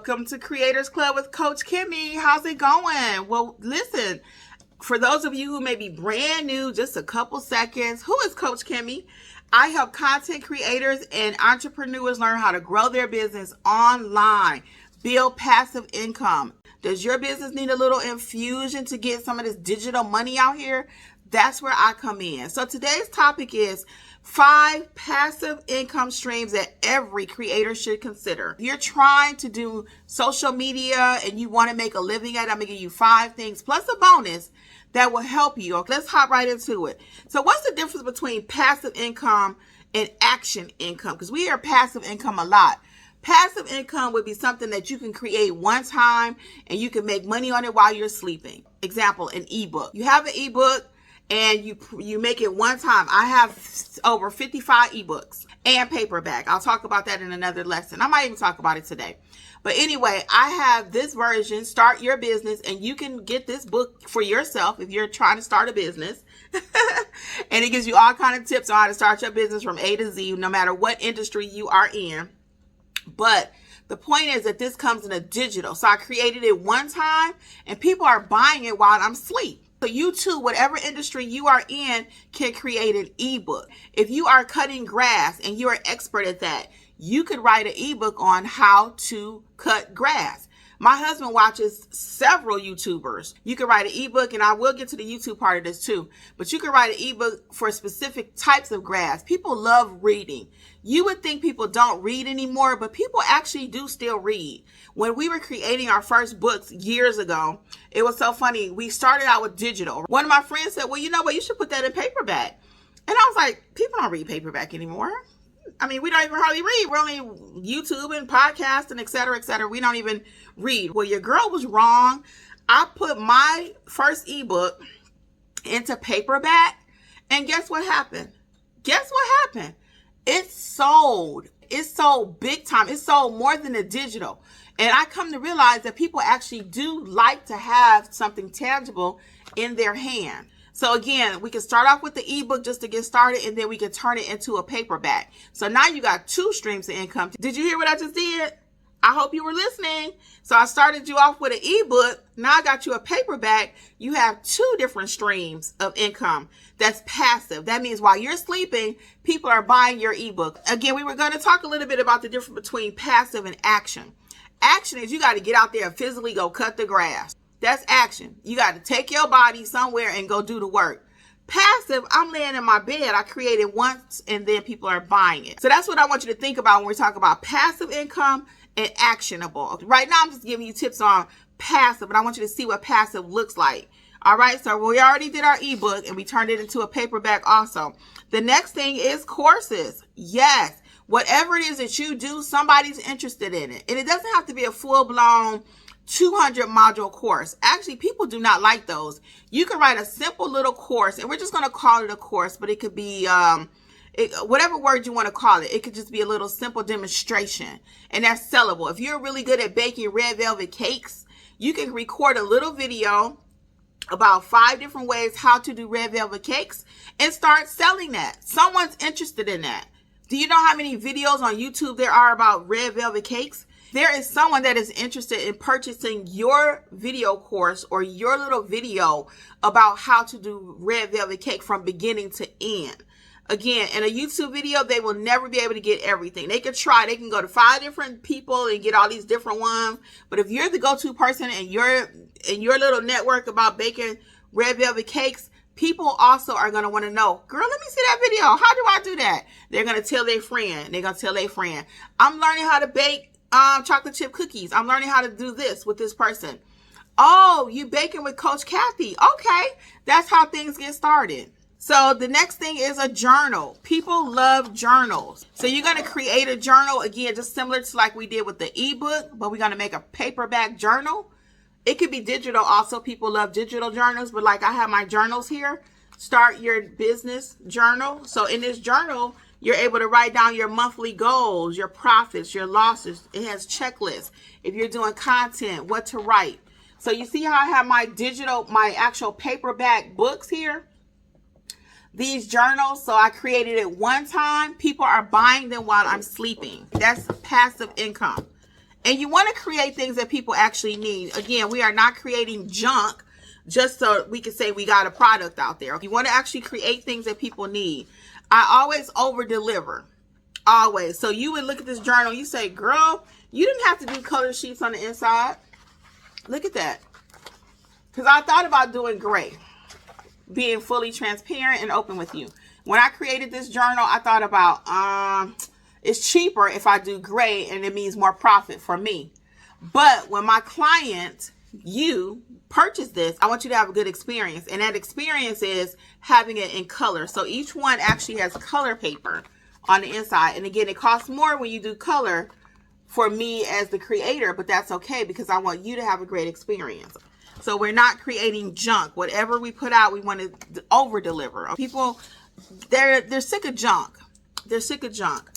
Welcome to Creators Club with Coach Kimmi. How's it going? Well, listen, for those of you who may be brand new, just a couple seconds, who is Coach Kimmi? I help content creators and entrepreneurs learn how to grow their business online, build passive income. Does your business need a little infusion to get some of this digital money out here? That's where I come in. So today's topic is 5 passive income streams that every creator should consider. If you're trying to do social media and you want to make a living at it, I'm going to give you 5 things plus a bonus that will help you. Okay, let's hop right into it. So what's the difference between passive income and action income? Because we hear passive income a lot. Passive income would be something that you can create one time and you can make money on it while you're sleeping. Example, an ebook. You have an ebook and you make it one time. I have over 55 ebooks and paperback. I'll talk about that in another lesson. I might even talk about it today. But anyway, I have this version, Start Your Business, and you can get this book for yourself if you're trying to start a business. And it gives you all kinds of tips on how to start your business from A to Z, no matter what industry you are in. But the point is that this comes in a digital. So I created it one time and people are buying it while I'm asleep. So you too, whatever industry you are in, can create an ebook. If you are cutting grass and you're an expert at that, you could write an ebook on how to cut grass. My husband watches several YouTubers. You can write an ebook, and I will get to the YouTube part of this too, but you can write an ebook for specific types of grass. People love reading. You would think people don't read anymore, but people actually do still read. When we were creating our first books years ago, it was so funny. We started out with digital. One of my friends said, well, you know what? You should put that in paperback. And I was like, people don't read paperback anymore. I mean, we don't even hardly read. We're only YouTube and podcast and et cetera, et cetera. We don't even read. Well, your girl was wrong. I put my first ebook into paperback, and guess what happened? It sold. It sold big time. It sold more than the digital. And I come to realize that people actually do like to have something tangible in their hand. So again, we can start off with the ebook just to get started, and then we can turn it into a paperback. So now you got 2 streams of income. Did you hear what I just did? I hope you were listening. So I started you off with an ebook. Now I got you a paperback. You have 2 different streams of income. That's passive. That means while you're sleeping, people are buying your ebook. Again, we were going to talk a little bit about the difference between passive and action. Action is you got to get out there and physically go cut the grass. That's action. You got to take your body somewhere and go do the work. Passive, I'm laying in my bed. I created once and then people are buying it. So that's what I want you to think about when we talk about passive income and actionable. Right now, I'm just giving you tips on passive, but I want you to see what passive looks like. All right, so we already did our ebook and we turned it into a paperback also. The next thing is courses. Yes, whatever it is that you do, somebody's interested in it. And it doesn't have to be a full-blown 200 module course. Actually, people do not like those. You can write a simple little course, and we're just going to call it a course, but it could be whatever word you want to call it. It could just be a little simple demonstration, and that's sellable. If you're really good at baking red velvet cakes, you can record a little video about 5 different ways how to do red velvet cakes and start selling that. Someone's interested in that. Do you know how many videos on YouTube there are about red velvet cakes? There is someone that is interested in purchasing your video course or your little video about how to do red velvet cake from beginning to end. Again, in a YouTube video, they will never be able to get everything. They can try. They can go to 5 different people and get all these different ones. But if you're the go-to person in your little network about baking red velvet cakes, people also are going to want to know, girl, let me see that video. How do I do that? They're going to tell their friend. They're going to tell their friend, I'm learning how to bake chocolate chip cookies. I'm learning how to do this with this person. Oh, you baking with Coach Kathy. Okay, that's how things get started. So the next thing is a journal. People love journals. So you're going to create a journal, again, just similar to like we did with the ebook, but we're going to make a paperback journal. It could be digital also. People love digital journals, but like I have my journals here. Start Your Business journal. So in this journal, you're able to write down your monthly goals, your profits, your losses. It has checklists. If you're doing content, what to write. So you see how I have my actual paperback books here? These journals, so I created it one time. People are buying them while I'm sleeping. That's passive income. And you want to create things that people actually need. Again, we are not creating junk just so we can say we got a product out there. You want to actually create things that people need. I always over deliver. Always. So you would look at this journal, you say, girl, you didn't have to do color sheets on the inside. Look at that. Because I thought about doing gray, being fully transparent and open with you. When I created this journal, I thought about, it's cheaper if I do gray and it means more profit for me. But when my client, you purchase this, I want you to have a good experience. And that experience is having it in color. So each one actually has color paper on the inside. And again, it costs more when you do color for me as the creator, but that's okay because I want you to have a great experience. So we're not creating junk. Whatever we put out, we want to over deliver. People, they're sick of junk. They're sick of junk.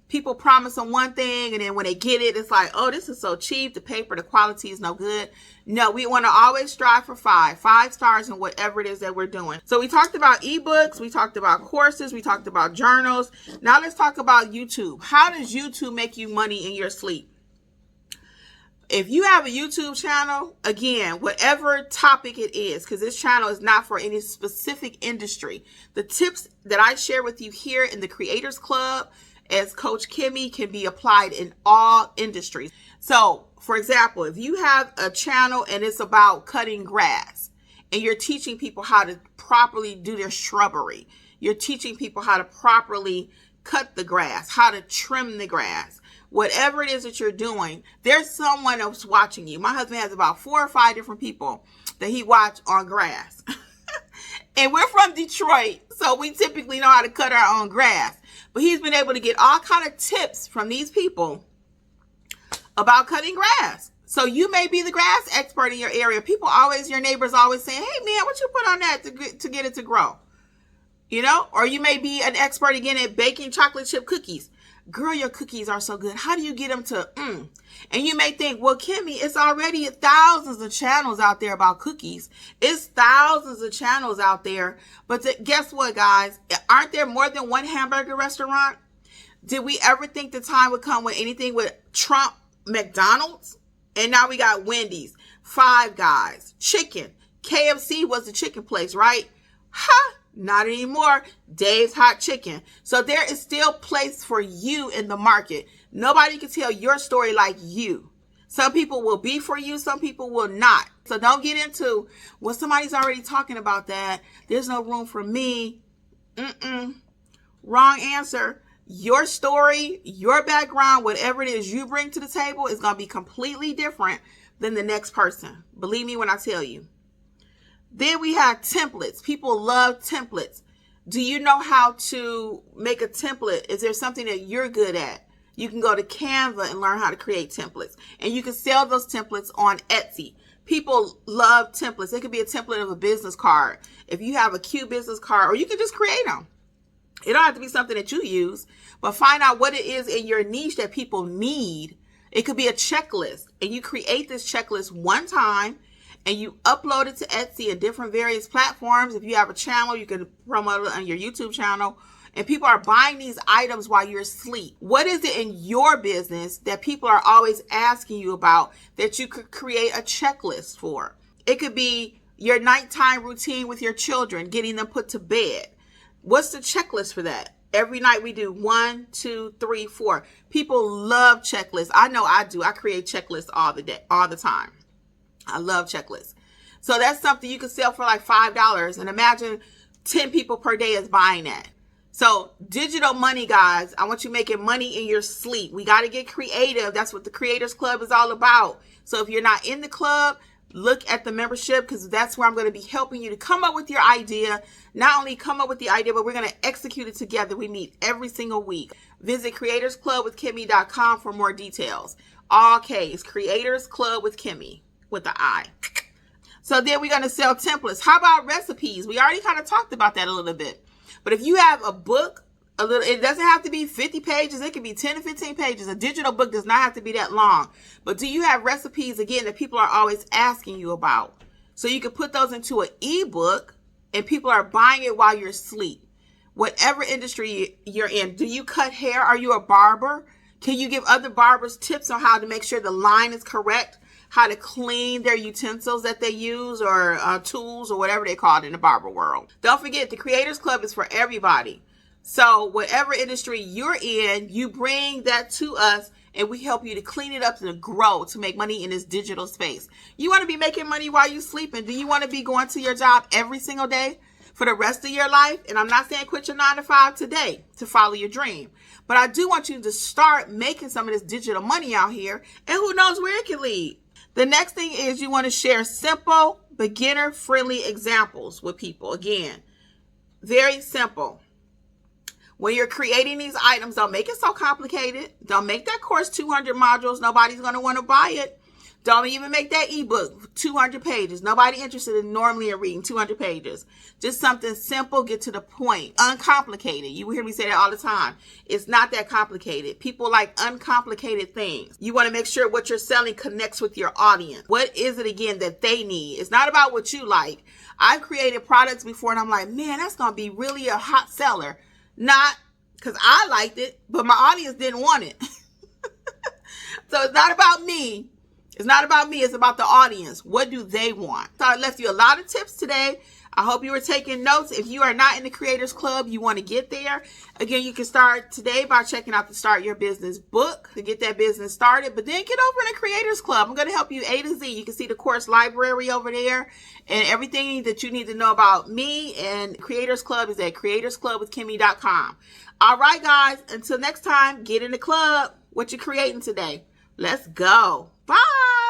People promise them one thing, and then when they get it, it's like, oh, this is so cheap. The paper, the quality is no good. No, we want to always strive for 5 stars in whatever it is that we're doing. So we talked about ebooks. We talked about courses. We talked about journals. Now let's talk about YouTube. How does YouTube make you money in your sleep? If you have a YouTube channel, again, whatever topic it is, because this channel is not for any specific industry, the tips that I share with you here in the Creators Club as Coach Kimmi can be applied in all industries. So, for example, if you have a channel and it's about cutting grass and you're teaching people how to properly do their shrubbery, you're teaching people how to properly cut the grass, how to trim the grass, whatever it is that you're doing, there's someone else watching you. My husband has about 4 or 5 different people that he watch on grass. And we're from Detroit, so we typically know how to cut our own grass. But he's been able to get all kind of tips from these people about cutting grass. So you may be the grass expert in your area. People always, your neighbors always saying, hey man, what you put on that to get it to grow? You know, or you may be an expert again at baking chocolate chip cookies. Girl, your cookies are so good. How do you get them to, And you may think, well, Kimmi, it's already thousands of channels out there about cookies. It's thousands of channels out there. But guess what, guys? Aren't there more than one hamburger restaurant? Did we ever think the time would come with anything with Trump, McDonald's? And now we got Wendy's, Five Guys, chicken. KFC was the chicken place, right? Ha! Not anymore. Dave's Hot Chicken. So there is still place for you in the market. Nobody can tell your story like you. Some people will be for you. Some people will not. So don't get into, well, somebody's already talking about that. There's no room for me. Wrong answer. Your story, your background, whatever it is you bring to the table is going to be completely different than the next person. Believe me when I tell you. Then we have templates. People love templates. Do you know how to make a template? Is there something that you're good at? You can go to Canva and learn how to create templates. And you can sell those templates on Etsy. People love templates. It could be a template of a business card. If you have a cute business card, or you can just create them. It don't have to be something that you use, but find out what it is in your niche that people need. It could be a checklist, and you create this checklist one time, and you upload it to Etsy and different various platforms. If you have a channel, you can promote it on your YouTube channel. And people are buying these items while you're asleep. What is it in your business that people are always asking you about that you could create a checklist for? It could be your nighttime routine with your children, getting them put to bed. What's the checklist for that? Every night we do 1, 2, 3, 4. People love checklists. I know I do. I create checklists all the time. I love checklists. So that's something you can sell for like $5. And imagine 10 people per day is buying that. So digital money, guys, I want you making money in your sleep. We got to get creative. That's what the Creators Club is all about. So if you're not in the club, look at the membership, because that's where I'm going to be helping you to come up with your idea. Not only come up with the idea, but we're going to execute it together. We meet every single week. Visit creatorsclubwithkimmi.com for more details. All K's, Creators Club with Kimmi. With the I. So then we're going to sell templates. How about recipes? We already kind of talked about that a little bit. But if you have a book, it doesn't have to be 50 pages. It can be 10 to 15 pages. A digital book does not have to be that long. But do you have recipes, again, that people are always asking you about? So you can put those into an ebook and people are buying it while you're asleep. Whatever industry you're in. Do you cut hair? Are you a barber? Can you give other barbers tips on how to make sure the line is correct, how to clean their utensils that they use, or tools, or whatever they call it in the barber world? Don't forget, the Creators Club is for everybody. So whatever industry you're in, you bring that to us and we help you to clean it up and to grow, to make money in this digital space. You want to be making money while you're sleeping? Do you want to be going to your job every single day for the rest of your life? And I'm not saying quit your 9 to 5 today to follow your dream, but I do want you to start making some of this digital money out here, and who knows where it can lead. The next thing is you want to share simple, beginner-friendly examples with people. Again, very simple. When you're creating these items, don't make it so complicated. Don't make that course 200 modules. Nobody's going to want to buy it. Don't even make that ebook 200 pages. Nobody interested in normally reading 200 pages. Just something simple, get to the point, uncomplicated. You will hear me say that all the time. It's not that complicated. People like uncomplicated things. You want to make sure what you're selling connects with your audience. What is it again that they need? It's not about what you like. I've created products before and I'm like, man, that's going to be really a hot seller. Not because I liked it, but my audience didn't want it. So it's not about me. It's not about me. It's about the audience. What do they want? So I left you a lot of tips today. I hope you were taking notes. If you are not in the Creators Club, you want to get there. Again, you can start today by checking out the Start Your Business book to get that business started. But then get over in the Creators Club. I'm going to help you A to Z. You can see the course library over there and everything that you need to know about me. And Creators Club is at creatorsclubwithkimmi.com. All right, guys. Until next time, get in the club. What you creating today? Let's go. Bye.